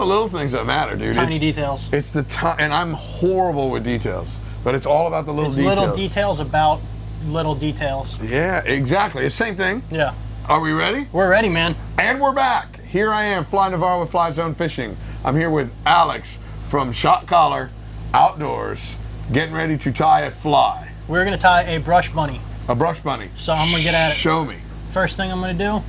The little things that matter, dude. Tiny details. It's the time, and I'm horrible with details, but it's all about the little details. Little details about little details. Yeah, exactly. It's the same thing. Yeah. Are we ready? We're ready, man. And we're back. Here I am, Fly Navarro with Fly Zone Fishing. I'm here with Alex from Shot Collar Outdoors, getting ready to tie a fly. We're gonna tie a brush bunny. A brush bunny. So I'm gonna get at it. Show me. First thing I'm gonna do,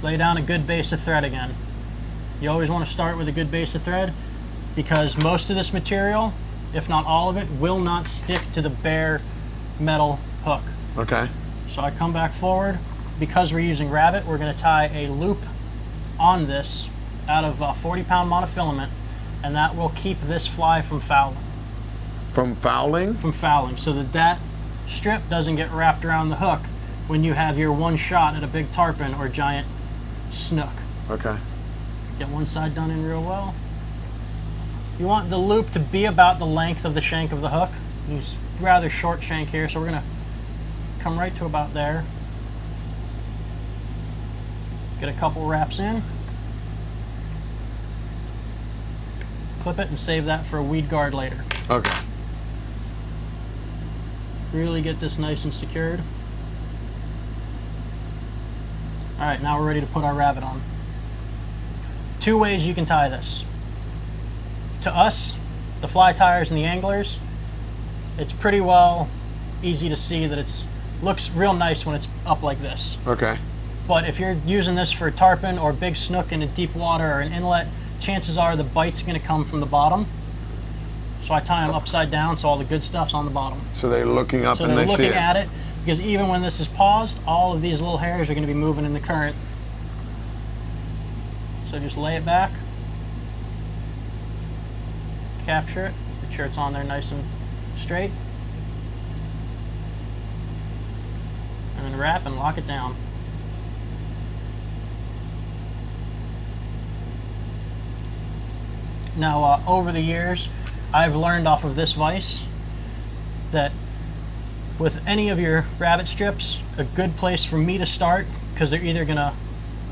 lay down a good base of thread again. You always want to start with a good base of thread because most of this material, if not all of it, will not stick to the bare metal hook. Okay. So I come back forward. Because we're using rabbit, we're going to tie a loop on this out of 40-pound monofilament, and that will keep this fly from fouling. From fouling? From fouling, so that strip doesn't get wrapped around the hook when you have your one shot at a big tarpon or giant snook. Okay. Get one side done in real well. You want the loop to be about the length of the shank of the hook. It's rather short shank here, so we're going to come right to about there. Get a couple wraps in. Clip it and save that for a weed guard later. Okay. Really get this nice and secured. All right, now we're ready to put our rabbit on. Two ways you can tie this. To us, the fly tiers and the anglers, it's pretty well easy to see that it looks real nice when it's up like this. Okay. But if you're using this for tarpon or big snook in a deep water or an inlet, chances are the bite's going to come from the bottom. So I tie them upside down so all the good stuff's on the bottom. So they're looking up and they see it. So they're looking at it, because even when this is paused, all of these little hairs are going to be moving in the current. So just lay it back, capture it, make sure it's on there nice and straight, and then wrap and lock it down. Now, over the years, I've learned off of this vise that with any of your rabbit strips, a good place for me to start, because they're either going to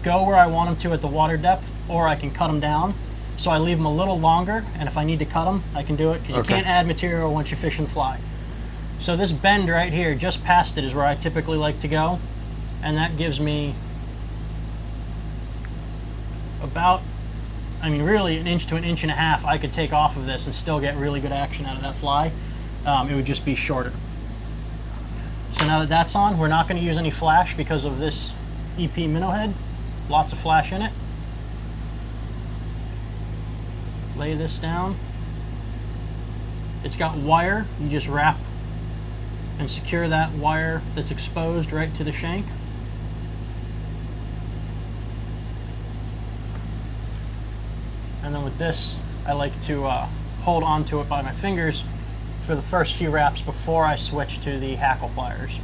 go where I want them to at the water depth, or I can cut them down. So I leave them a little longer, and if I need to cut them, I can do it, because you can't add material once you're fishing fly. So this bend right here, just past it, is where I typically like to go, and that gives me about, I mean, really an inch to an inch and a half I could take off of this and still get really good action out of that fly. It would just be shorter. So now that that's on, we're not going to use any flash because of this EP minnow head. Lots of flash in it. Lay this down. It's got wire. You just wrap and secure that wire that's exposed right to the shank. And then with this, I like to hold onto it by my fingers for the first few wraps before I switch to the hackle pliers.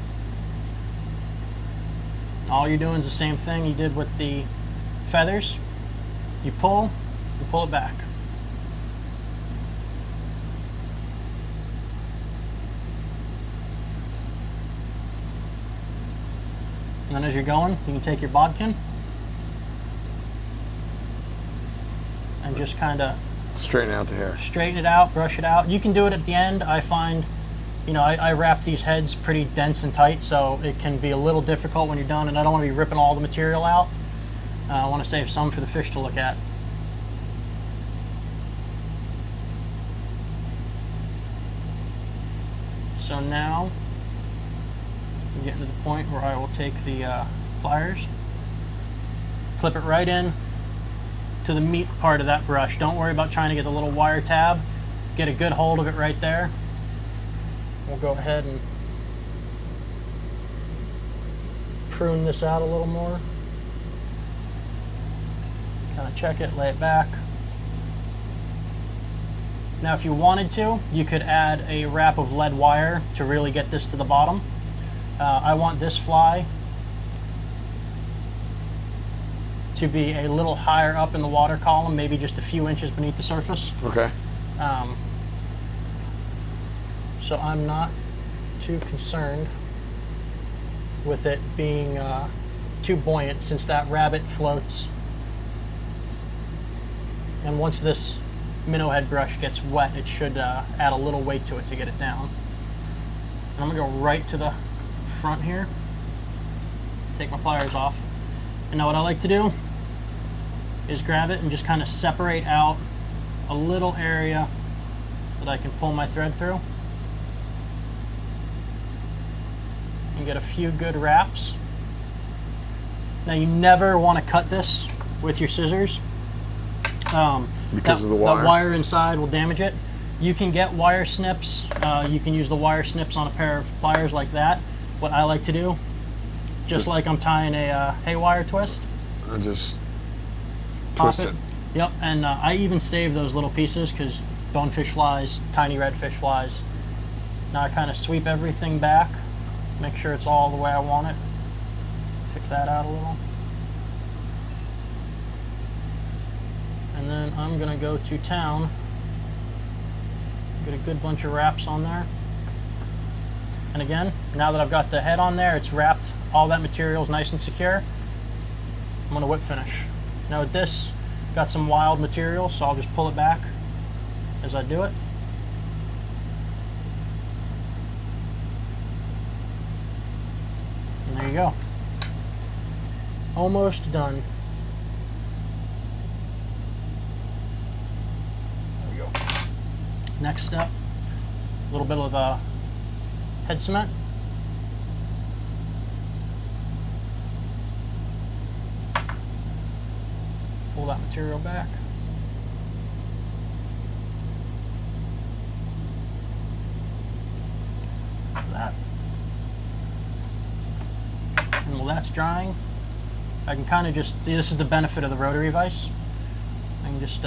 All you're doing is the same thing you did with the feathers. You pull it back. And then as you're going, you can take your bodkin and just kind of straighten out the hair. Straighten it out, brush it out. You can do it at the end. I find, you know, I wrap these heads pretty dense and tight, so it can be a little difficult when you're done, and I don't want to be ripping all the material out. I want to save some for the fish to look at. So now I'm getting to the point where I will take the pliers, clip it right in to the meat part of that brush. Don't worry about trying to get the little wire tab. Get a good hold of it right there. We'll go ahead and prune this out a little more. Kind of check it, lay it back. Now if you wanted to, you could add a wrap of lead wire to really get this to the bottom. I want this fly to be a little higher up in the water column, maybe just a few inches beneath the surface. Okay. So I'm not too concerned with it being too buoyant, since that rabbit floats And once this minnow head brush gets wet, it should add a little weight to it to get it down. And I'm gonna go right to the front here, take my pliers off. And now what I like to do is grab it and just kind of separate out a little area that I can pull my thread through and get a few good wraps. Now you never want to cut this with your scissors. Because of the wire? The wire inside will damage it. You can get wire snips. You can use the wire snips on a pair of pliers like that. What I like to do, just like I'm tying a haywire twist. I just Pop twist it. Yep, and I even save those little pieces because bonefish flies, tiny redfish flies. Now I kind of sweep everything back, make sure it's all the way I want it. Pick that out a little. And then I'm gonna go to town, get a good bunch of wraps on there. And again, now that I've got the head on there, it's wrapped, all that material is nice and secure. I'm gonna whip finish. Now with this, got some wild material, so I'll just pull it back as I do it. And there you go. Almost done. There we go. Next step, a little bit of head cement. Pull that material back. That. And while that's drying, I can kind of just see, this is the benefit of the rotary vise. I can just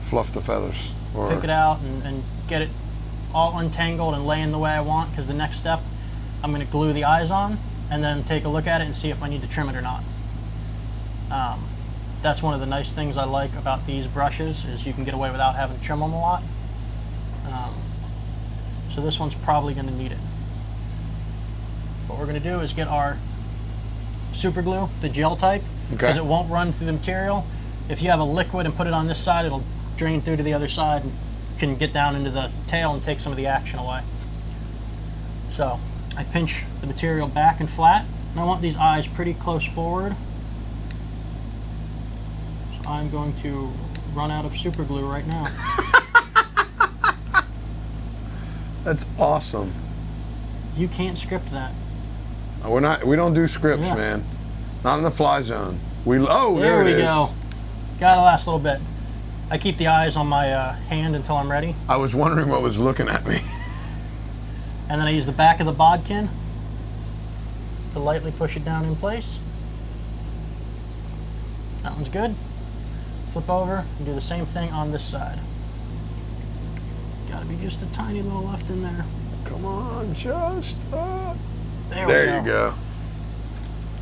Fluff the feathers. Or pick it out and get it all untangled and laying the way I want, because the next step, I'm going to glue the eyes on and then take a look at it and see if I need to trim it or not. That's one of the nice things I like about these brushes, is you can get away without having to trim them a lot. So this one's probably going to need it. What we're going to do is get our super glue, the gel type, because it won't run through the material. If you have a liquid and put it on this side, it'll drain through to the other side and can get down into the tail and take some of the action away. So I pinch the material back and flat, and I want these eyes pretty close forward. So I'm going to run out of super glue right now. That's awesome. You can't script that. We don't do scripts, Yeah. man. Not in the fly zone. There There it we is. go. Gotta last a little bit. I keep the eyes on my hand until I'm ready. I was wondering what was looking at me. And then I use the back of the bodkin to lightly push it down in place. That one's good. Flip over and do the same thing on this side. Gotta be just a tiny little left in there. Come on, just up. There you go.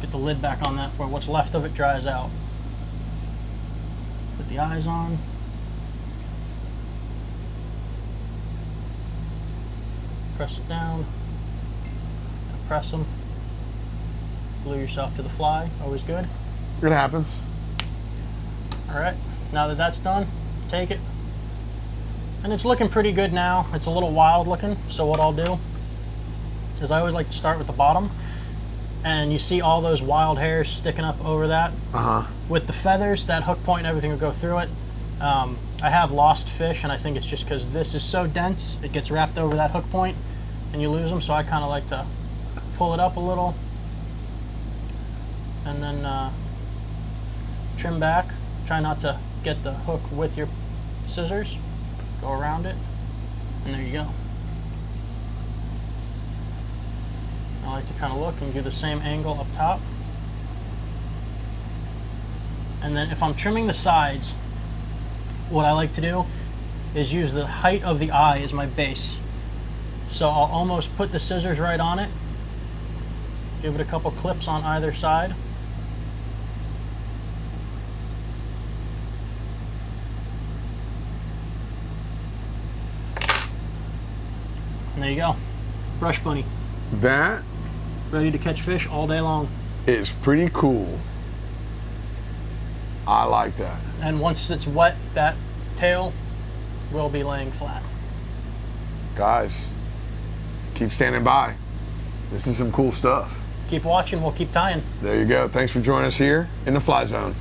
Get the lid back on that before what's left of it dries out. Put the eyes on. Press it down. Press them. Glue yourself to the fly. Always good. It happens. All right. Now that that's done, take it. And it's looking pretty good now. It's a little wild looking. So what I'll do is I always like to start with the bottom. And you see all those wild hairs sticking up over that. With the feathers, that hook point and everything will go through it. I have lost fish, and I think it's just because this is so dense, it gets wrapped over that hook point and you lose them. So I kind of like to pull it up a little and then trim back. Try not to get the hook with your scissors. Go around it, and there you go. I like to kind of look and do the same angle up top. And then if I'm trimming the sides, what I like to do is use the height of the eye as my base. So I'll almost put the scissors right on it, give it a couple clips on either side. And there you go. Brush bunny. That Ready to catch fish all day long. is pretty cool. I like that. And once it's wet, that tail will be laying flat. Guys, keep standing by. This is some cool stuff. Keep watching, we'll keep tying. There you go. Thanks for joining us here in the Fly Zone.